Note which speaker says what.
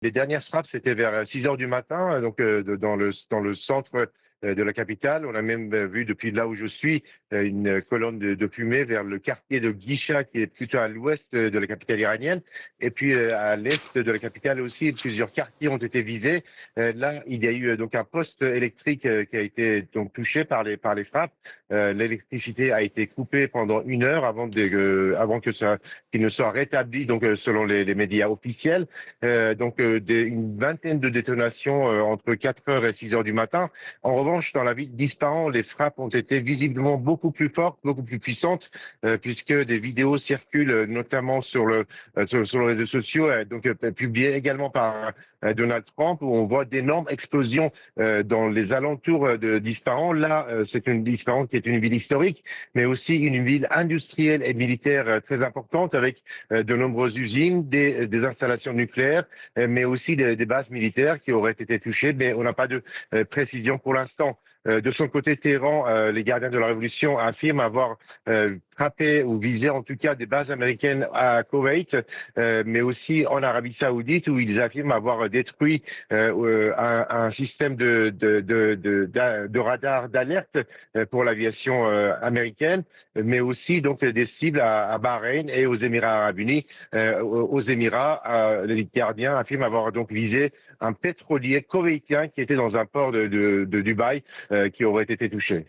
Speaker 1: Les dernières frappes, c'était vers 6 heures du matin, donc dans le centre de la capitale. On a même vu depuis là où je suis une colonne de fumée vers le quartier de Guicha, qui est plutôt à l'ouest de la capitale iranienne. Et puis à l'est de la capitale aussi, plusieurs quartiers ont été visés. Là, il y a eu donc un poste électrique qui a été donc touché par les frappes. L'électricité a été coupée pendant 1 heure avant que ça qu'il ne soit rétabli, donc selon les médias officiels. Une vingtaine de détonations entre 4 heures et 6 heures du matin. En revanche, dans la ville d'Ispahan, les frappes ont été visiblement beaucoup plus fortes, beaucoup plus puissantes, puisque des vidéos circulent, notamment sur les réseaux sociaux, publiées également par Donald Trump, où on voit d'énormes explosions dans les alentours d'Ispahan. Là, Ispahan qui est une ville historique, mais aussi une ville industrielle et militaire très importante, avec de nombreuses usines, des installations nucléaires, mais aussi des bases militaires qui auraient été touchées, mais on n'a pas de précision pour l'instant. De son côté, Téhéran, les gardiens de la révolution affirment avoir frappé ou visé en tout cas des bases américaines à Koweït, mais aussi en Arabie Saoudite, où ils affirment avoir détruit un système de radar d'alerte pour l'aviation américaine, mais aussi donc des cibles à Bahreïn et aux Émirats arabes unis. Aux Émirats, les gardiens affirment avoir donc visé un pétrolier koweïtien qui était dans un port de Dubaï, qui aurait été touché.